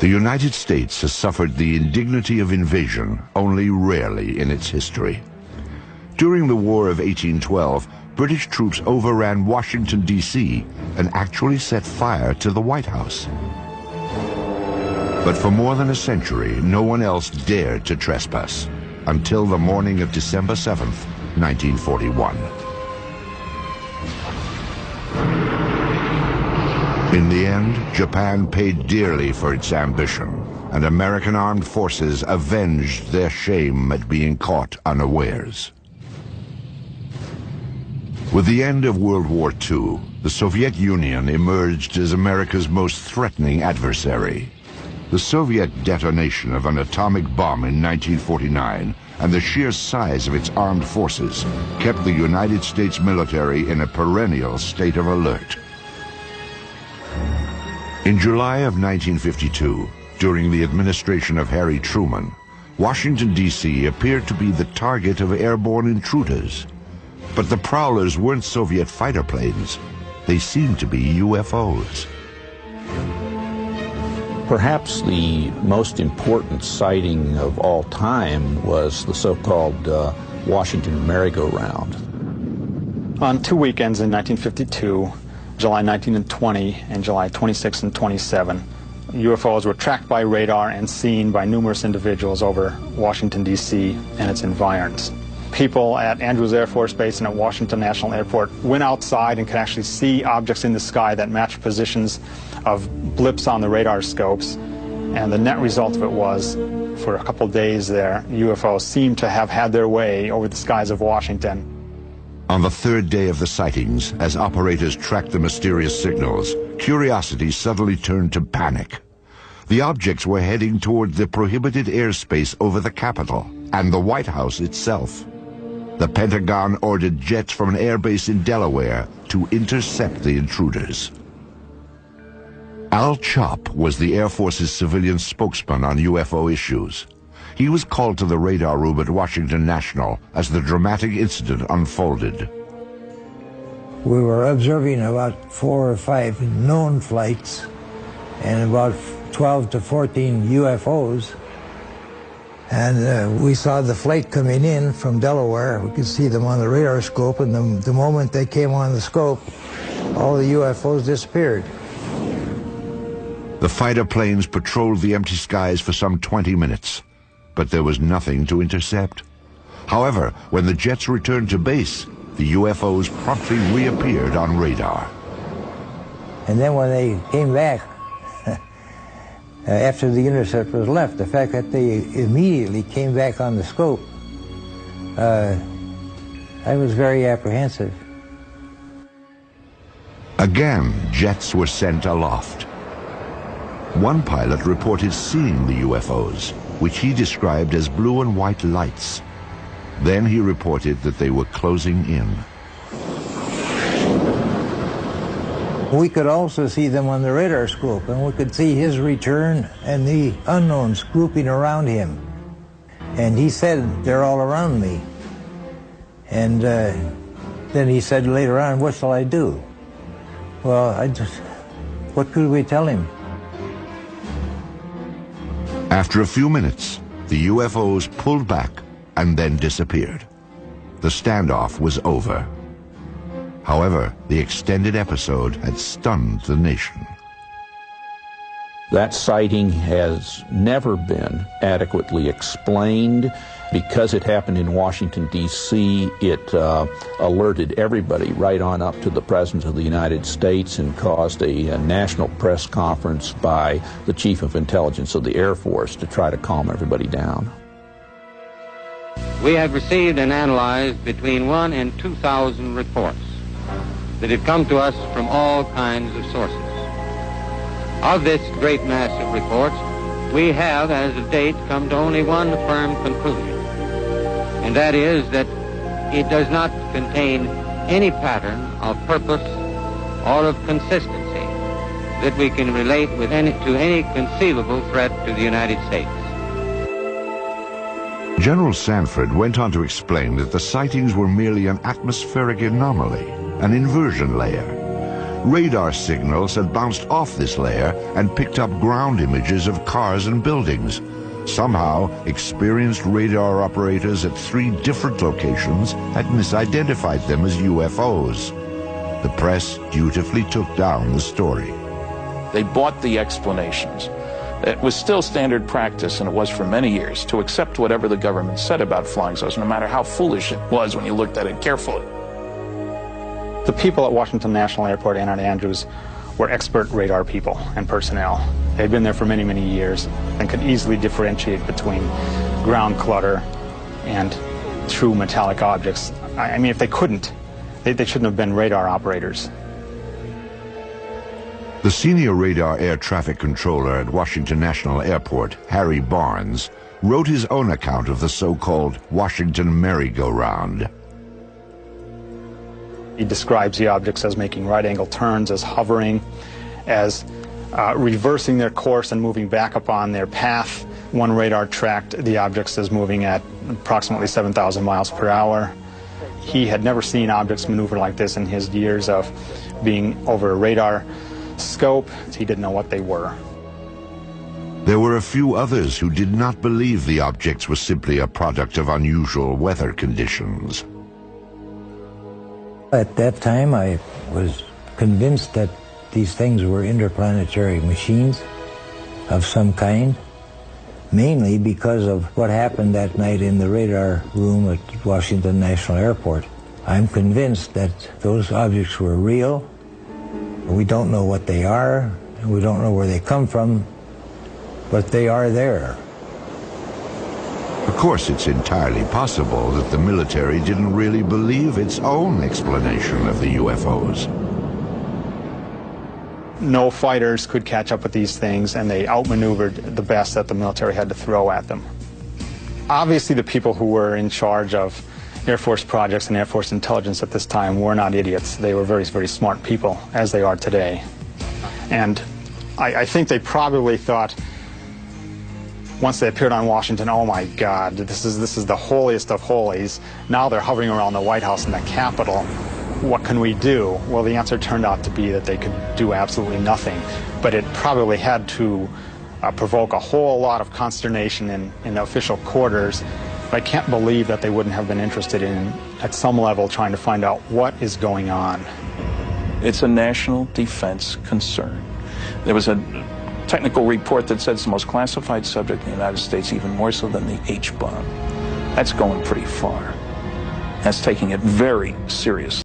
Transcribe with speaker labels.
Speaker 1: The United States has suffered the indignity of invasion only rarely in its history. During the War of 1812, British troops overran Washington, D.C. and actually set fire to the White House. But for more than a century, no one else dared to trespass until the morning of December 7th, 1941. In the end, Japan paid dearly for its ambition, and American armed forces avenged their shame at being caught unawares. With the end of World War II, the Soviet Union emerged as America's most threatening adversary. The Soviet detonation of an atomic bomb in 1949 and the sheer size of its armed forces kept the United States military in a perennial state of alert. In July of 1952, during the administration of Harry Truman, Washington, D.C. appeared to be the target of airborne intruders. But the prowlers weren't Soviet fighter planes. They seemed to be UFOs.
Speaker 2: Perhaps the most important sighting of all time was the so-called Washington merry-go-round.
Speaker 3: On two weekends in 1952, July 19 and 20, and July 26 and 27, UFOs were tracked by radar and seen by numerous individuals over Washington, D.C. and its environs. People at Andrews Air Force Base and at Washington National Airport went outside and could actually see objects in the sky that matched positions of blips on the radar scopes. And the net result of it was, for a couple days there, UFOs seemed to have had their way over the skies of Washington.
Speaker 1: On the third day of the sightings, as operators tracked the mysterious signals, curiosity suddenly turned to panic. The objects were heading toward the prohibited airspace over the Capitol and the White House itself. The Pentagon ordered jets from an airbase in Delaware to intercept the intruders. Al Chop was the Air Force's civilian spokesman on UFO issues. He was called to the radar room at Washington National as the dramatic incident unfolded.
Speaker 4: We were observing about 4 or 5 known flights and about 12 to 14 UFOs. And we saw the flight coming in from Delaware. We could see them on the radar scope, and the moment they came on the scope, all the UFOs disappeared.
Speaker 1: The fighter planes patrolled the empty skies for some 20 minutes, but there was nothing to intercept. However, when the jets returned to base, the UFOs promptly reappeared on radar.
Speaker 4: And then when they came back, after the interceptors left, the fact that they immediately came back on the scope, I was very apprehensive.
Speaker 1: Again, jets were sent aloft. One pilot reported seeing the UFOs, which he described as blue and white lights. Then he reported that they were closing in.
Speaker 4: We could also see them on the radar scope, and we could see his return and the unknowns grouping around him. And he said, "They're all around me." And then he said later on, "What shall I do?" Well, what could we tell him?
Speaker 1: After a few minutes, the UFOs pulled back and then disappeared. The standoff was over. However, the extended episode had stunned the nation.
Speaker 2: That sighting has never been adequately explained. Because it happened in Washington, D.C., it alerted everybody right on up to the President of the United States and caused a national press conference by the Chief of Intelligence of the Air Force to try to calm everybody down.
Speaker 5: We have received and analyzed between 1,000 and 2,000 reports that have come to us from all kinds of sources. Of this great mass of reports, we have, as of date, come to only one firm conclusion, and that is that it does not contain any pattern of purpose or of consistency that we can relate to any conceivable threat to the United States.
Speaker 1: General Sanford went on to explain that the sightings were merely an atmospheric anomaly, an inversion layer. Radar signals had bounced off this layer and picked up ground images of cars and buildings. Somehow, experienced radar operators at 3 different locations had misidentified them as UFOs. The press dutifully took down the story.
Speaker 6: They bought the explanations. It was still standard practice, and it was for many years, to accept whatever the government said about flying saucers, no matter how foolish it was when you looked at it carefully.
Speaker 3: The people at Washington National Airport and at Andrews were expert radar people and personnel. They'd been there for many, many years and could easily differentiate between ground clutter and true metallic objects. I mean, if they couldn't, they shouldn't have been radar operators.
Speaker 1: The senior radar air traffic controller at Washington National Airport, Harry Barnes, wrote his own account of the so-called Washington merry-go-round.
Speaker 3: He describes the objects as making right-angle turns, as hovering, as reversing their course and moving back upon their path. One radar tracked the objects as moving at approximately 7,000 miles per hour. He had never seen objects maneuver like this in his years of being over a radar scope. He didn't know what they were.
Speaker 1: There were a few others who did not believe the objects were simply a product of unusual weather conditions.
Speaker 4: At that time, I was convinced that these things were interplanetary machines of some kind, mainly because of what happened that night in the radar room at Washington National Airport. I'm convinced that those objects were real. We don't know what they are, and we don't know where they come from, but they are there.
Speaker 1: Of course, it's entirely possible that the military didn't really believe its own explanation of the UFOs.
Speaker 3: No fighters could catch up with these things, and they outmaneuvered the best that the military had to throw at them. Obviously, the people who were in charge of Air Force projects and Air Force intelligence at this time were not idiots. They were very, very smart people, as they are today. And I think they probably thought, once they appeared on Washington, oh my God, this is the holiest of holies. Now they're hovering around the White House and the Capitol. What can we do? Well, the answer turned out to be that they could do absolutely nothing. But it probably had to provoke a whole lot of consternation in the official quarters. But I can't believe that they wouldn't have been interested in, at some level, trying to find out what is going on.
Speaker 6: It's a national defense concern. There was a technical report that said it's the most classified subject in the United States, even more so than the H-bomb. That's going pretty far. That's taking it very seriously.